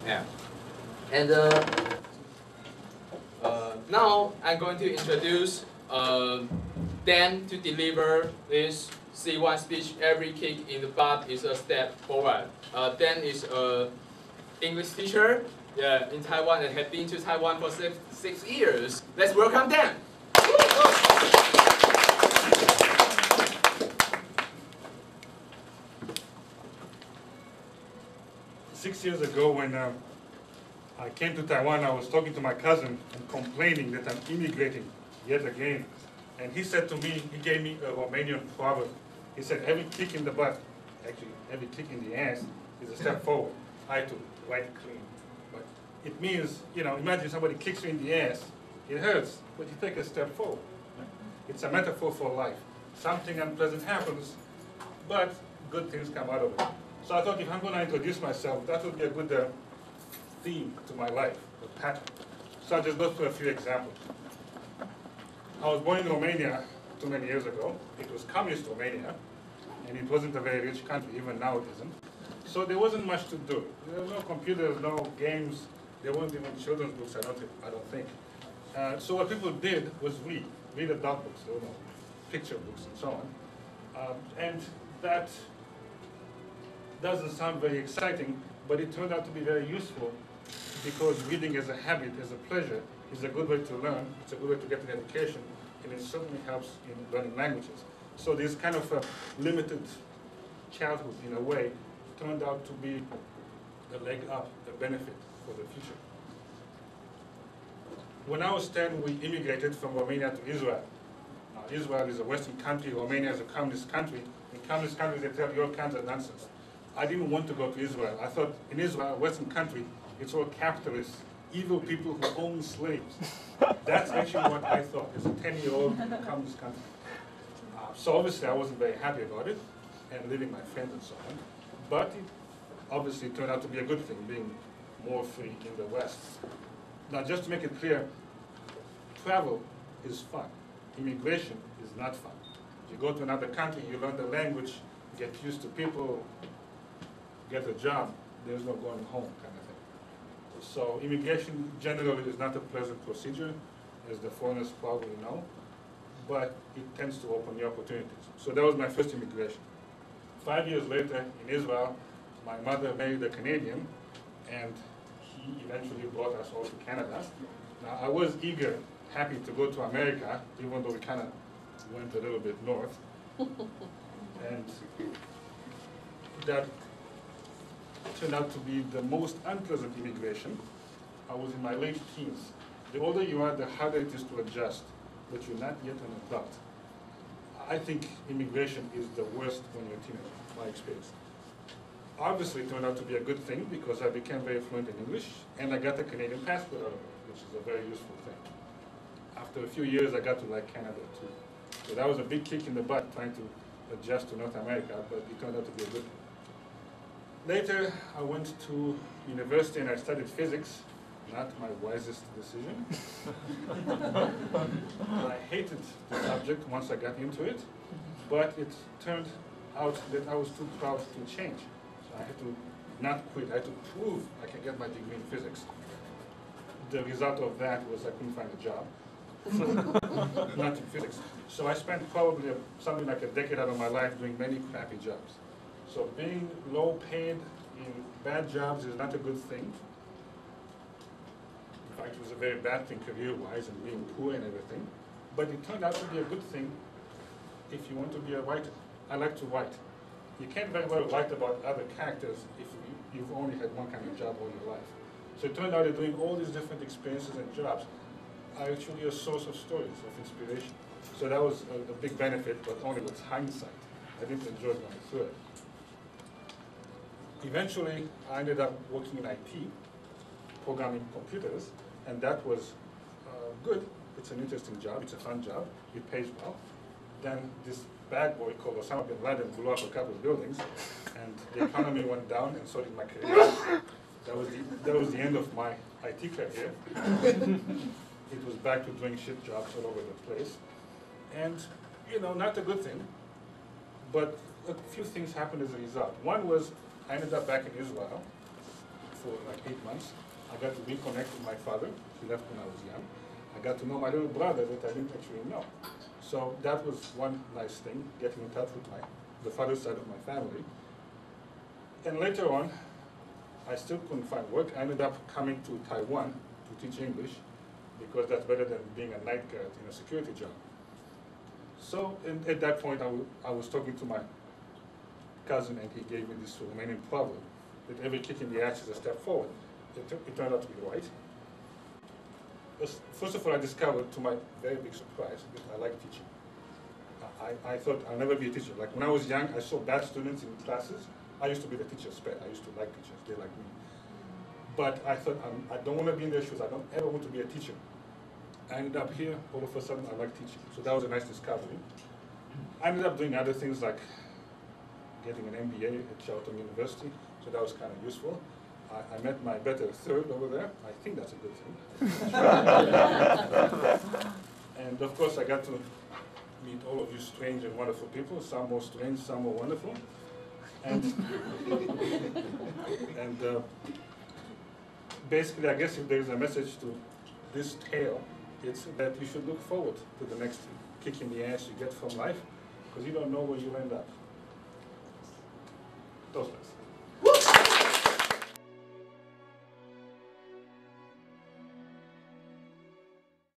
Yeah. And now I'm going to introduce Dan to deliver this C1 speech. Every kick in the butt is a step forward. Dan is an English teacher, yeah, in Taiwan and had been to Taiwan for six years. Let's welcome Dan. 6 years ago, when I came to Taiwan, I was talking to my cousin and complaining that I'm immigrating yet again. And he said to me, he gave me a Romanian proverb. He said, every kick in the butt, actually every kick in the ass, is a step forward. I had to write it clean. But it means, you know, imagine somebody kicks you in the ass. It hurts, but you take a step forward. It's a metaphor for life. Something unpleasant happens, but good things come out of it. So I thought if I'm going to introduce myself, that would be a good theme to my life, a pattern. So I'll just go through a few examples. I was born in Romania too many years ago. It was communist Romania, and it wasn't a very rich country. Even now it isn't. So there wasn't much to do. There were no computers, no games. There weren't even children's books, I don't think. So what people did was read adult books. There were no picture books and so on. And that doesn't sound very exciting, but it turned out to be very useful because reading as a habit, as a pleasure, is a good way to learn. It's a good way to get an education, and it certainly helps in learning languages. So this kind of a limited childhood, in a way, turned out to be a leg up, a benefit for the future. When I was 10, we immigrated from Romania to Israel. Now, Israel is a Western country, Romania is a communist country. In communist countries, they tell you all kinds of nonsense. I didn't want to go to Israel. I thought in Israel, a Western country, it's all capitalists, evil people who own slaves. That's actually what I thought as a 10-year-old communist country. So obviously I wasn't very happy about it, and leaving my friends and so on. But it obviously turned out to be a good thing, being more free in the West. Now just to make it clear, travel is fun. Immigration is not fun. You go to another country, you learn the language, get used to people, get a job, there's no going home kind of thing. So immigration generally is not a pleasant procedure, as the foreigners probably know, but it tends to open new opportunities. So that was my first immigration. 5 years later, in Israel, my mother married a Canadian, and he eventually brought us all to Canada. Now, I was eager, happy to go to America, even though we kind of went a little bit north. And that turned out to be the most unpleasant immigration. I was in my late teens. The older you are, the harder it is to adjust, but you're not yet an adult. I think immigration is the worst when you're a teenager, my experience. Obviously, it turned out to be a good thing because I became very fluent in English, and I got a Canadian passport out of it, which is a very useful thing. After a few years, I got to like Canada too. So that was a big kick in the butt trying to adjust to North America, but it turned out to be a good thing. Later, I went to university and I studied physics. Not my wisest decision. I hated the subject once I got into it, but it turned out that I was too proud to change. So I had to not quit. I had to prove I can get my degree in physics. The result of that was I couldn't find a job. Not in physics. So I spent probably something like a decade out of my life doing many crappy jobs. So being low paid in bad jobs is not a good thing. In fact, it was a very bad thing career-wise and being poor and everything. But it turned out to be a good thing if you want to be a writer. I like to write. You can't very well write about other characters if you've only had one kind of job all your life. So it turned out that doing all these different experiences and jobs are actually a source of stories, of inspiration. So that was a big benefit, but only with hindsight. I didn't enjoy it when I threw it. Eventually, I ended up working in IT, programming computers, and that was good. It's an interesting job. It's a fun job. It pays well. Then this bad boy called Osama bin Laden blew up a couple of buildings, and the economy went down, and so did my career. That was the end of my IT career. It was back to doing shit jobs all over the place. And, you know, not a good thing, but a few things happened as a result. One was I ended up back in Israel for like 8 months. I got to reconnect with my father. He left when I was young. I got to know my little brother that I didn't actually know. So that was one nice thing, getting in touch with the father side of my family. And later on, I still couldn't find work. I ended up coming to Taiwan to teach English because that's better than being a night guard in a security job. So at that point, I was talking to my cousin, and he gave me this Romanian proverb that every kick in the ass is a step forward. It turned out to be right. First of all, I discovered, to my very big surprise, that I like teaching. I thought I'll never be a teacher. Like when I was young, I saw bad students in classes. I used to be the teacher's pet. I used to like teachers. They like me. But I thought, I don't want to be in their shoes. I don't ever want to be a teacher. I ended up here. All of a sudden, I like teaching. So that was a nice discovery. I ended up doing other things like getting an MBA at Charlton University. So that was kind of useful. I met my better third over there. I think that's a good thing. And of course, I got to meet all of you strange and wonderful people. Some more strange, some more wonderful. And, basically, I guess if there is a message to this tale, it's that you should look forward to the next kick in the ass you get from life, because you don't know where you'll end up. Those guys.